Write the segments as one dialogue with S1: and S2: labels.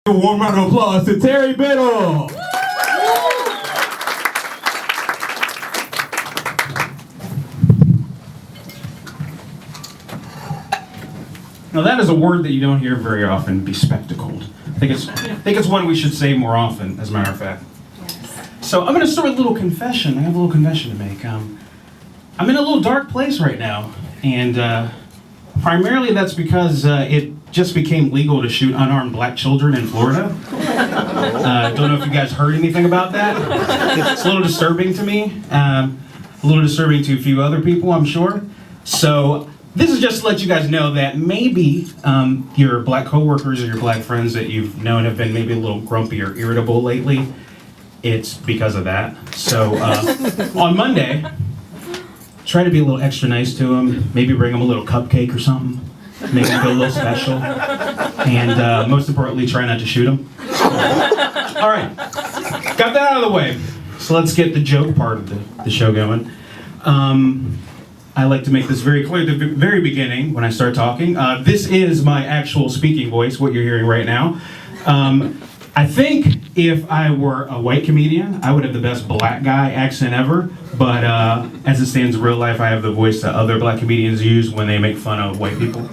S1: A warm round of applause to Terry Biddle. Now that is a word that you don't hear very often, bespectacled. I think it's one we should say more often, as a matter of fact. So I'm going to start with a little confession. I have a little confession to make. I'm in a little dark place right now, and primarily that's because it just became legal to shoot unarmed black children in Florida. Don't know if you guys heard anything about that. It's a little disturbing to me, a little disturbing to a few other people, I'm sure. So this is just to let you guys know that maybe your black coworkers or your black friends that you've known have been maybe a little grumpy or irritable lately. It's because of that. So on Monday, try to be a little extra nice to them. Maybe bring them a little cupcake or something. Make them feel a little special. And most importantly, try not to shoot them. All right, got that out of the way. So let's get the joke part of the show going. I like to make this very clear at the very beginning when I start talking. This is my actual speaking voice, what you're hearing right now. I think if I were a white comedian, I would have the best black guy accent ever. But as it stands in real life, I have the voice that other black comedians use when they make fun of white people.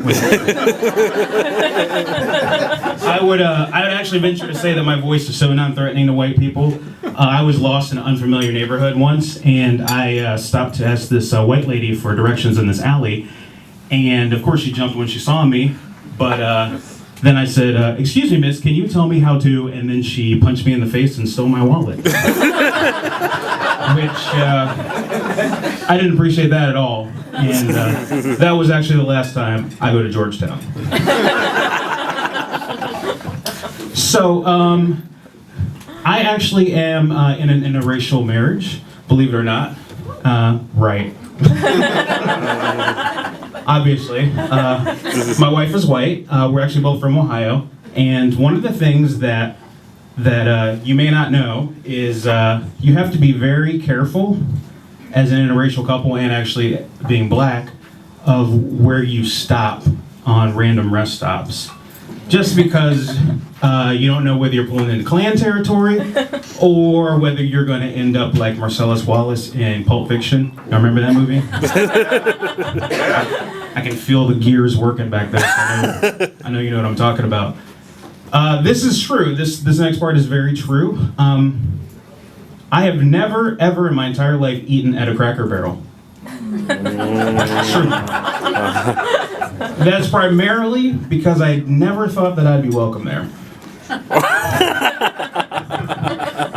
S1: I would actually venture to say that my voice is so non-threatening to white people. I was lost in an unfamiliar neighborhood once, and I stopped to ask this white lady for directions in this alley. And of course she jumped when she saw me, but then I said, excuse me, miss, can you tell me how to? And then she punched me in the face and stole my wallet. Which, I didn't appreciate that at all. And that was actually the last time I go to Georgetown. So, I actually am in an interracial marriage, believe it or not. Right. Obviously. My wife is white. We're actually both from Ohio. And one of the things that you may not know is you have to be very careful as an interracial couple and actually being black of where you stop on random rest stops. Just because you don't know whether you're pulling into Klan territory or whether you're going to end up like Marcellus Wallace in Pulp Fiction. Y'all remember that movie? I can feel the gears working back there. I know you know what I'm talking about. This is true. This next part is very true. I have never, ever in my entire life eaten at a Cracker Barrel. True. That's primarily because I never thought that I'd be welcome there.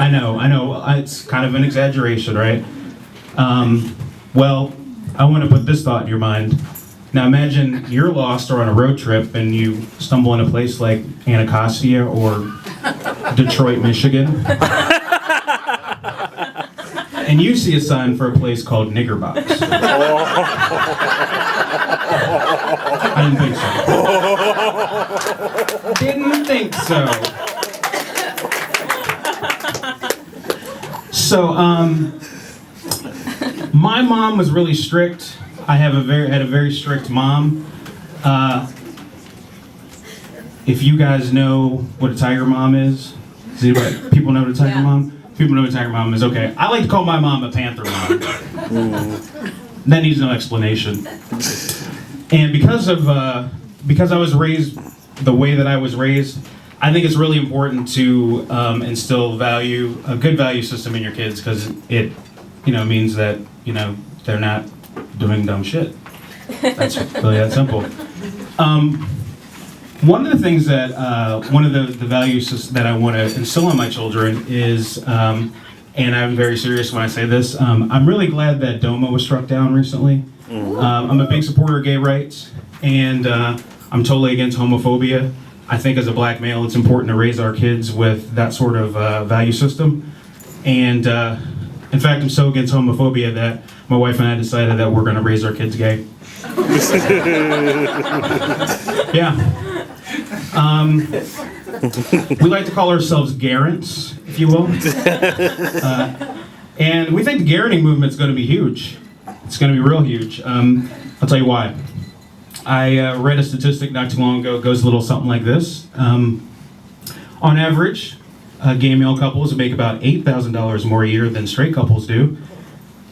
S1: I know, it's kind of an exaggeration, right? Well, I want to put this thought in your mind. Now imagine you're lost or on a road trip and you stumble in a place like Anacostia or Detroit, Michigan. And you see a sign for a place called Nigger Box. I didn't think so. So, my mom was really strict. I had a very strict mom. If you guys know what a tiger mom is, does anybody, people know what a tiger mom? People know what a tiger mom is. Okay, I like to call my mom a panther mom. That needs no explanation. And because I was raised the way that I was raised, I think it's really important to instill a good value system in your kids, because it, means that they're not doing dumb shit. That's really that simple. One of the things that one of the values that I want to instill in my children is, and I'm very serious when I say this, I'm really glad that DOMA was struck down recently. I'm a big supporter of gay rights, and I'm totally against homophobia. I think as a black male, it's important to raise our kids with that sort of value system. And in fact, I'm so against homophobia that my wife and I decided that we're going to raise our kids gay. Yeah. We like to call ourselves Garants, if you will. And we think the Garanting movement's going to be huge. It's going to be real huge. I'll tell you why. I read a statistic not too long ago. It goes a little something like this. On average, gay male couples make about $8,000 more a year than straight couples do.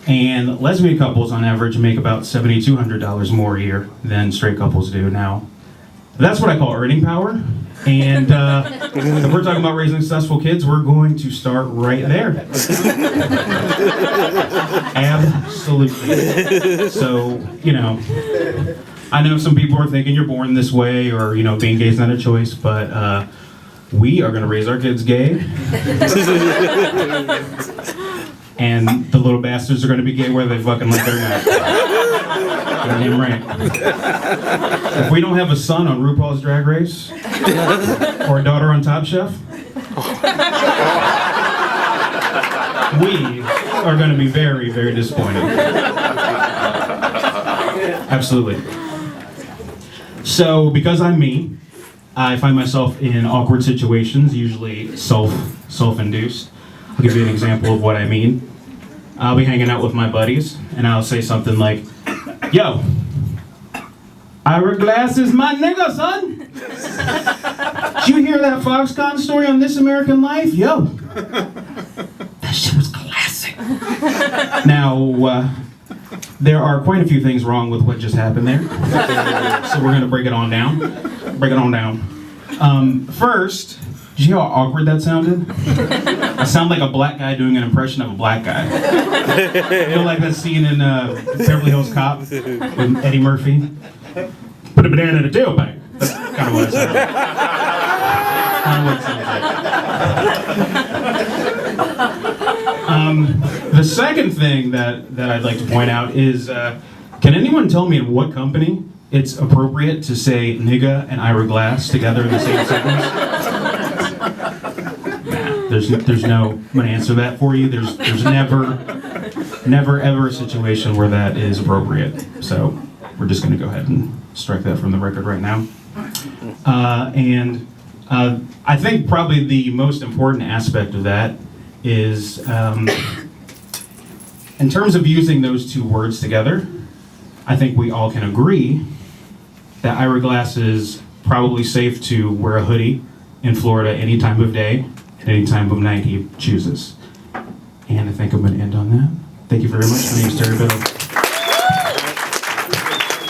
S1: And lesbian couples, on average, make about $7,200 more a year than straight couples do. Now, that's what I call earning power. And if we're talking about raising successful kids, we're going to start right there. Absolutely. So, I know some people are thinking you're born this way, or, being gay is not a choice, but we are going to raise our kids gay. And the little bastards are going to be gay whether they fucking like it or not. Goddamn right. If we don't have a son on RuPaul's Drag Race, or a daughter on Top Chef, we are going to be very, very disappointed. Absolutely. So, because I'm me, I find myself in awkward situations, usually self-induced. I'll give you an example of what I mean. I'll be hanging out with my buddies, and I'll say something like, "Yo, Ira Glass is my nigga, son. Did you hear that Foxconn story on This American Life? Yo, that shit was classic." Now, there are quite a few things wrong with what just happened there. So we're gonna break it on down. First, did you hear how awkward that sounded? I sound like a black guy doing an impression of a black guy. Like that scene in Beverly Hills Cop with Eddie Murphy? Put a banana in a tailpipe. That's kind of what it sounds like. The second thing that I'd like to point out is, can anyone tell me in what company it's appropriate to say nigga and Ira Glass together in the same sentence? There's no, I'm gonna answer that for you. There's never ever a situation where that is appropriate. So we're just gonna go ahead and strike that from the record right now. I think probably the most important aspect of that is, in terms of using those two words together, I think we all can agree that Ira Glass is probably safe to wear a hoodie in Florida any time of day, at any time of night he chooses. And I think I'm going to end on that. Thank you very much. My name is Terry Biddle.